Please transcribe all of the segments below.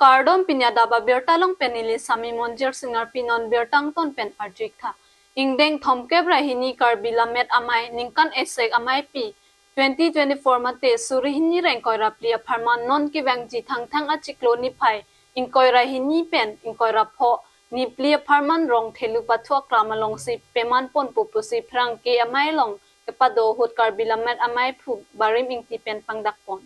Kardom pinyada ba bertalong penili sami monjer singar pinon bertang ton pen arjik tha. Ingdeng thomke brahini karbilamet amai ningkan esek amai pi 2024 mate surihini rengkoi raplia pharman non ki bangji thang thang a chiklo ni phai ingkoi rahini pen ingkoi rapho ni plia pharman rong thelu pathua kramalong si peman pon pupusi phrang ke amai long kepado hut karbilamet amai phu barim ingti pen pangdak pon.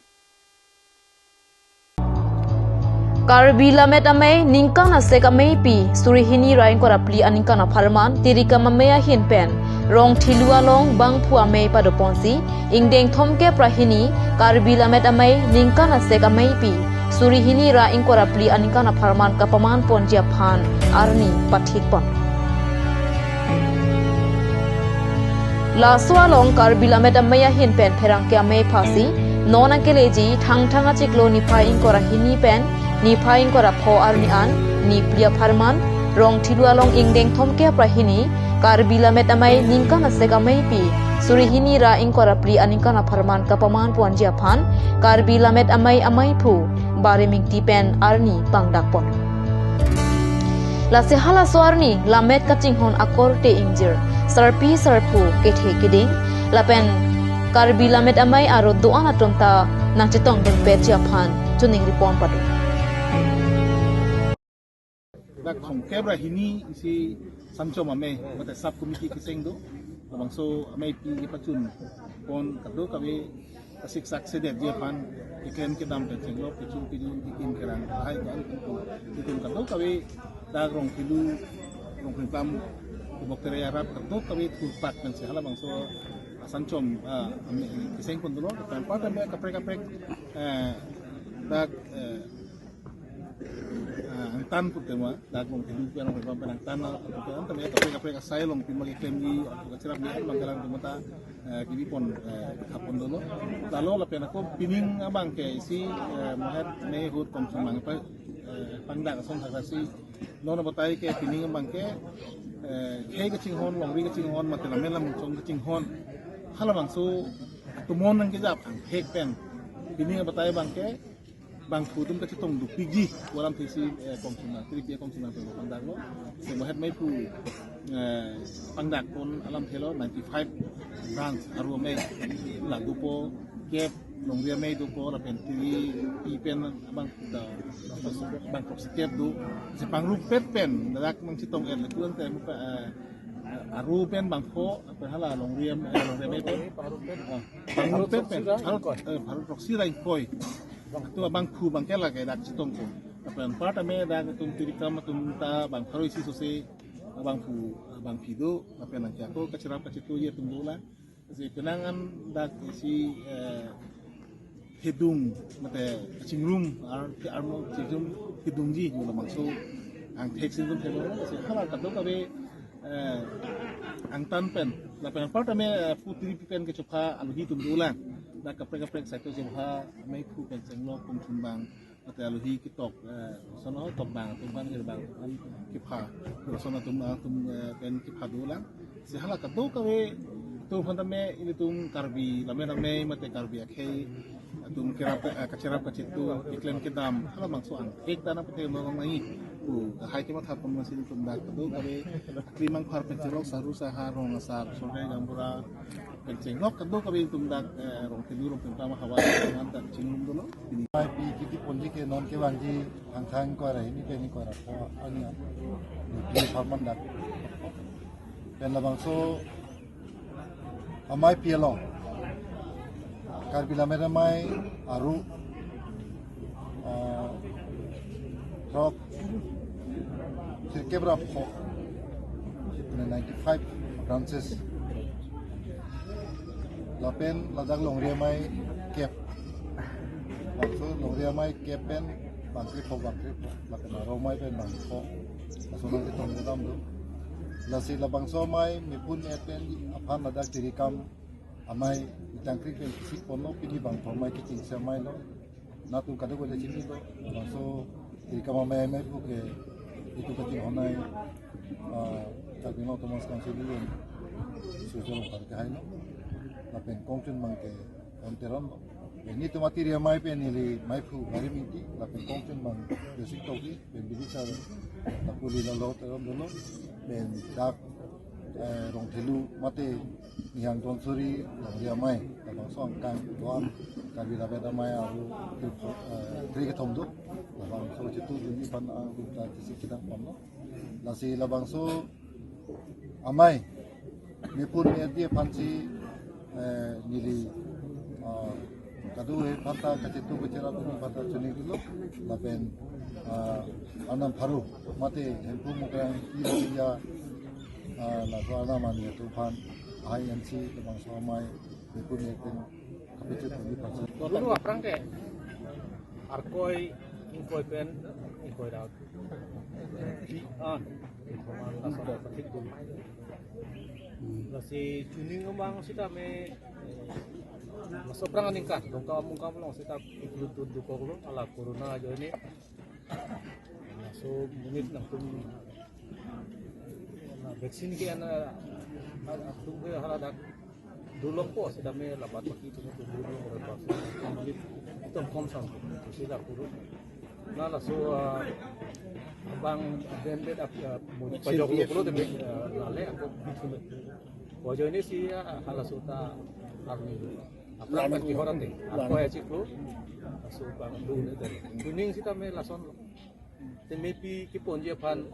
Karbilamet amai ningkan asek amai pi surihini rain korapli aningkan apharman tirika mamaya hin pen rong thilua long bang phu amai padoponsi ingdeng thomke prahini karbilamet amai ningkan asek amai pi surihini ra ingkorapli aningkan apharman kapaman pon japhan arni pathik pon la swalong karbilamet amaya hin pen pherang ke amai phasi non ankeleji thang thanga chiklo ni phai ingkora hini pen ni phaing kora pho arni an ni plia pharman rong thilua long ingdeng thomke prahini karbilamet amai ningkan asek amai pi surihini ra ingkora pli aningkan apharman kapaman pon japhan karbilamet amai phu bariming tipen arni pangdak pon la se hala swarni lamet kachinghon akor te injir sarpi sarpu kethe kiding lapen karbilamet amai aro doan atomta nachitong den pe japhan chuning ripon padu dak thong kebra hini isi samcho mame mate sub committee kiseng do bangso amai pi pachun pon kado kawe asik sak sede dia pan iklen ke dam pe chenglo pichun ikin keran hai dan itu kado kawe dak rong kilu rong pam boktere arab kado kawe turpak men sehala bangso samchom kiseng pon do kan pada me kaprek dak tan putema dagong tilu pero ko penang tanah putema tapi kapre saya long pimagi klemgi kacirap ni manggalang tumata gibi pon kapon dolo talo la pena ko pining abang ke isi mohet me hut kom sumang pa pangdak son thasi nono batai ke pining abang ke ke chinghon long ri ke chinghon matela melam chong ke chinghon hala bangso tumon nang ke jap hek pen pining batai bang ke bang putum ka chitong du pigi walam thisi kongsunga tri kongsunga to pangdak lo se mohet mai pu pangdak pon alam thelo 95 branch aru mai la dupo gap longria mai dupo la pen tri pi pen bang da bang step du se pangrup pen dak mang chitong en le tuan te aru pen bang pho pe hala longria mai pen pangrup pen haru proxy rai koi tu bang khu bang kela ke dak chitong ko apan part ame dak tum tirikam tum ta bang kharoi si sose bang phu bang pido apan nang ko kacirap kacitu ye tum dula si kenangan dak si hidung mate cingrum armo cingrum hidung ji mula mangso ang thek sin tum thelo si hala kadok kabe ang tan pen la pen part ame putri pen ke chopha algi tum dula dak kaprek satu jemha mai phu pen senglo kum tumbang ate aluhi kitok sono tok bang tumban ke bang ki pha sono tum pen ki pha dulang si hala ka do kawe tum phantame ini tum karbi lame mate karbi akhe tum kirap kacirap kacitu iklen kidam hala mangso ang ek dana pate mo ngai hai ki matha pon masin tum dak do kawe klimang phar pen jerok saru saha rong asar sore gambura penceng lok kado kabe tum dak rong tilu rong tama hawa nan tak cingum dulu ini mai pi kiti ponji ke non ke wanji angkang ko ara ini pe ni ko ara ko anya ni farman dak pen la bangso amai pi long karbila mera mai aru rock kebra pho 95 branches lapen ladak longria mai kep bangso longria mai kepen bangsi pho lapen romai pen bangso asuna ke tong dam do lasi labangso mai mipun epen aphan ladak tirikam amai tangkri pen si pono pini bang mai ke ting samai lo natu kadu ko le chini do bangso tirikam mai pu ke itu keting honai Tribunal Thomas Kansilium Susun Parkai no lapen kongchun mangke onteron Ini tu mati dia mai pen ni mai pu hari minggu lapen konten bang basic topi pen bisa lapuli lalu terus dulu pen dak rong telu mati yang tonsuri dia mai kalau song kan doan kali lapen mai aku tri ketom tu labang so itu ini pan aku tak kita pano nasi labang so amai ni pun dia panci nili kadue pata kecitu bicara pun pata cuni dulu lapen anam baru mati hempu muka iya lagu anam mani tuhan INC tentang samai pun itu kapitul ini pasal. Dulu apa ke? Arkoi inkoi pen inkoi daud. Sudah petik dulu. Nasi cuni ngembang sih me masuk perang ningkat, dong kamu long kita ikut dukung lo ala corona aja ini, masuk menit langsung vaksin ke anak tunggu haladak dulu kok sudah me lapat pagi itu dulu orang vaksin menit itu komsam itu sudah kurus, nah langsung bang bended pajak lo tapi lale aku wajah ini sih halas uta army apa yang dihoran deh apa ya ciklu masuk bang dulu dari kuning sih kami lason temepi kipon dia pan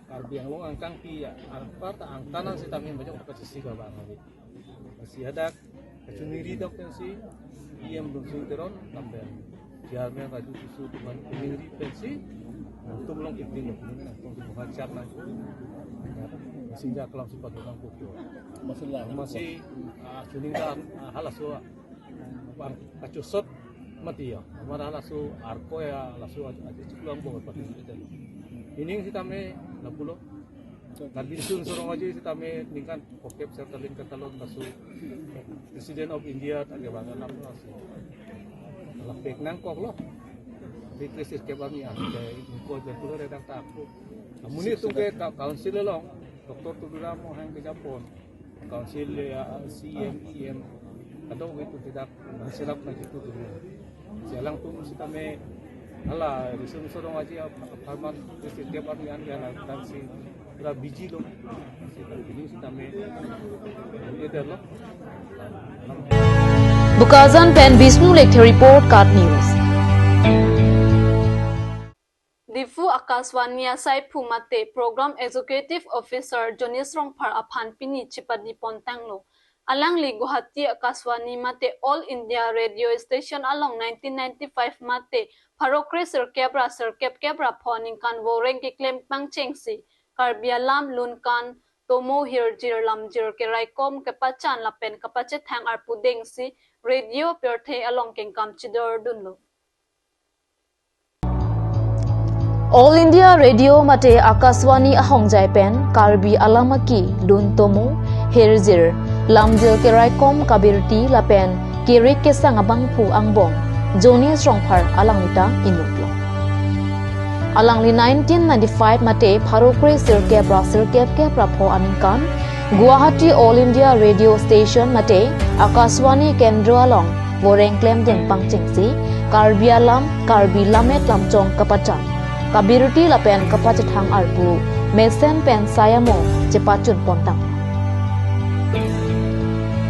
karbiang long angkang pi ya apa angkanan sih kami banyak kapasiti ke bang masih ada kecuniri dok pensi ia belum teron sampai jarnya baju susu dengan kecuniri pensi untuk long iklim untuk mengajar nanti masih jak kelam sempat orang kuku masih kuning dah halasu bang kacusot mati ya mana halasu arko ya halasu aja ciklam boleh pakai itu ini kita me 60 Nabi sun sorong aja kita me tingkat kokep serta lingkat talon lasu Presiden of India tak banget nak lasu lapek nangkok loh di krisis kebami ada info berpuluh redak takut namun itu ke kaunsil long Doktor Tudura mo hang ke Japon, Council CMEM, atau itu tidak serap lagi itu dulu. Jalan tu mesti kami, ala risum sorong aja apartemen setiap apartemen yang ada si berapa biji loh, ini kami ini adalah. Bukazan Pen Bisnu Lekte Report Card News. Difu Akaswania Sai Phumate Program Executive Officer Jonis Rongphar Aphan Pini Chipadi Pontanglo Alang li Guwahati Akaswani Mate All India Radio Station along 1995 Mate Pharokre Sir Kebra Phoning Kan Woreng Ki Claim Pangchengsi Karbialam Lunkan Tomo Hirjir Lamjir Ke Raikom Ke Pachan Lapen Kapachet Hang Arpudengsi Radio Perthe along Kengkam Chidor Dunlo All India Radio Mate Akaswani Ahongjai Pen Karbi Alamaki Luntomo Herzir Lamjil Keraikom Kabirti Lapen Kirik Kesang Abangpu Angbong Jonis Rongphar Alangita Inutlo Alangli 1995 Mate Pharokre Sirkep Rapho Aningkan Guwahati All India Radio Station Mate Akaswani Kendro Along Woreng Klem Deng Pangchengsi Karbi Alam Karbi Lamet Lamchong Kapachan Kabirti lapen kapacet hang arpu, mesen pen sayamo cepacun pontang.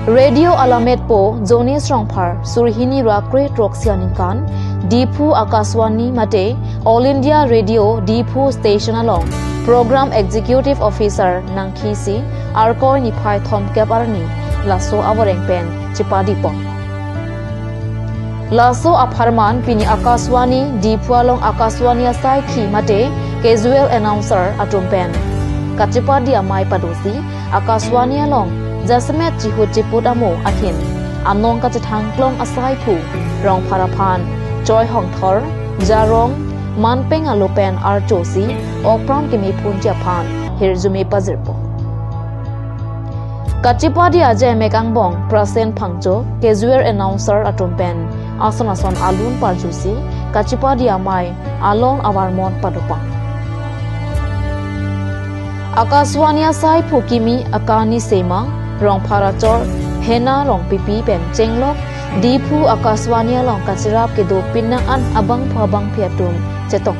Radio Alamet po Jonis Rongphar Surhini Rakre Troksianinkan Dipu Akaswani Mate All India Radio Dipu Station along Program Executive Officer Nangkisi Arkoi Niphai Thomkep Arni Laso Awareng Pen Chipadi Pong. Laso Apharman Pini Akaswani Dipualong Akaswani Asai Ki Mate Casual Announcer Atumpen Kachipadi Amai Padosi Akaswani Along Jasmet Jihut Jiput Amo Ahin Anong Kachetang Klong Asai Pu Rong Parapan Joy Hong Thor Jarong Manpeng Alopen Arjosi Okpram Kimi Pun Japan Hirzume Pazirpo Kachipadi Ajay Mekangbong Prasen Pangjo Casual Announcer Atumpen Ason Alun Parjusi Kachipadi Amai Along Awarmon Padopang Akaswani Asai Phukimi Akani Sema Rong Parachor hena long pipi pen chenglok dipu akaswania long kachirap ke do pinna an abang phabang phiatum chetok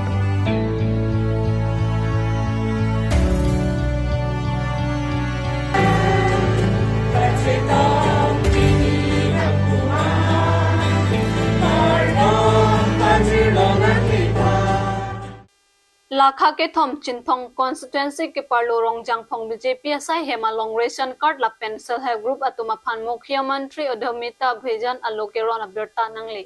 Lakha ke thom chinthong constituency ke parlo rongjang phong BJP asai hema long ration card la pen self help group atuma phan mukhya mantri Odhamita Bhejan alokeron abirta nangli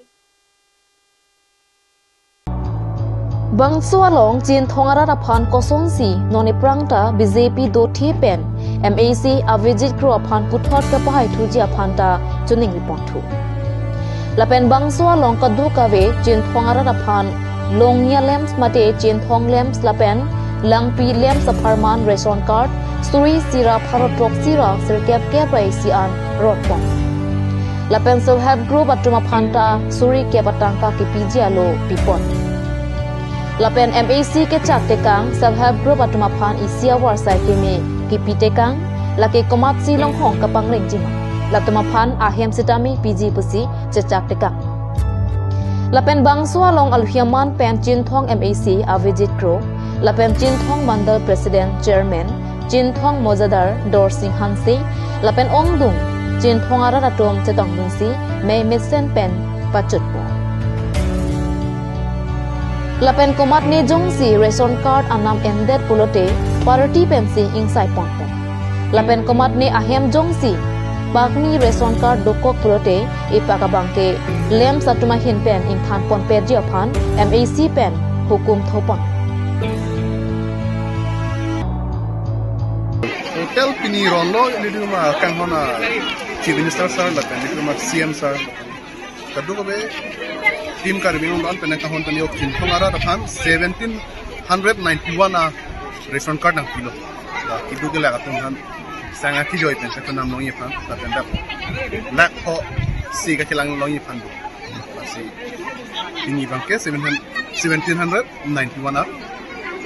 Bangsua long jin thongara ra phan koson si noni prangta BJP do thi pen MAC Avijit Kro phan puthot ka pahai thuji aphanta chuning report thu lapen bangsua long ka du ka ve jin thongara ra phan longnia lamps mate jin thong lamps lapen langpi lamps aparman ration card suri sira pharot rok sira sirkep ke pai sian rot pon lapen self help group atuma phanta suri ke batangka ki piji alo pipon lapen MAC ke chak tekang self help group atuma phan isia war sai ke me ki pitekang lake komat si long hong ka pangreng jima latuma phan ahem sitami piji pusi chak tekang lapen bangsua long alhiaman pen chin thong MAC Avijit Kro lapen chin thong mandal president chairman chin thong mojadar Dor Singh Hansi lapen ongdung chin thong ara ratom chetong bungsi me mesen pen pachut po lapen komat ne jongsi ration card anam endet pulote party pensi insai pon lapen komat ne ahem jongsi Bakni ration card dokok pulote ipaka bangke lem satuma hin pen ing than pon pe jiaphan MAC pen hukum thopon Hotel pini rondo ini di rumah kang hona chief minister sir la pen di rumah CM sir kadu ko be team karbi non an pen kang hon pen yok chin thongara da phan 1791 a ration card nang kilo la kidu ke la katun han sanga ki joy pen sa nam longi phan la pen da lak ho si ka kilang longi phan do si ini bangke 1791 ar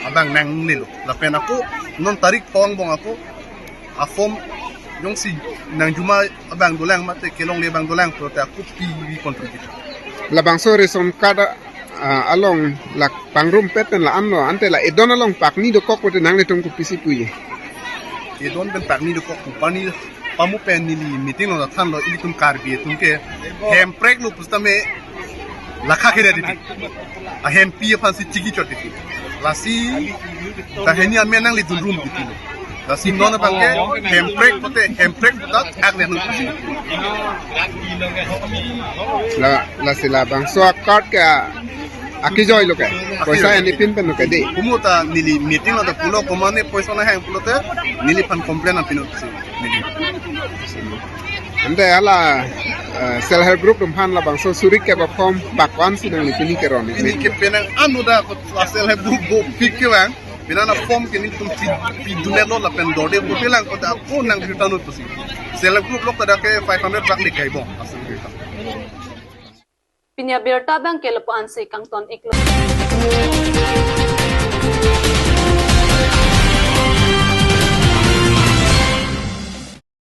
abang nang nilo la pen aku non tarik thong bong aku afom yong si nang juma abang dolang mate kelong le bang dolang pro ta aku pi contribute la bangso reson kada along la pangrum peten la amno ante la edon along pakni do kok wote nang le tong ku pisi puye ye don ben pakni do kok pani pamu pen ni meeting no than lo ilitum karbi tum ke hem prek lu pustame la kha khere di a hem pi fan si chigi choti la si ta heni amen nang li dun room di la si non bangke hem prek pote hem prek ta ak le nu la sila bangso card ka akijoy lo ka poisa ani pin pen no ka de kumuta nili meeting no da pulo komane poisa na hang pulo te nili pan complain na pinu nili ante ala self help group dum han la bangso surik ke ba form bakwan sinang li pini keron ini ke penang anu da ko asel he bu pik ke wang pinana form ke ni tum pi dunelo la pen dode bu pelang ko da ko nang bitanu to si self group lok da ke 500 bak li kai bon asel Pinya berta bang kelepan si kang ton iklo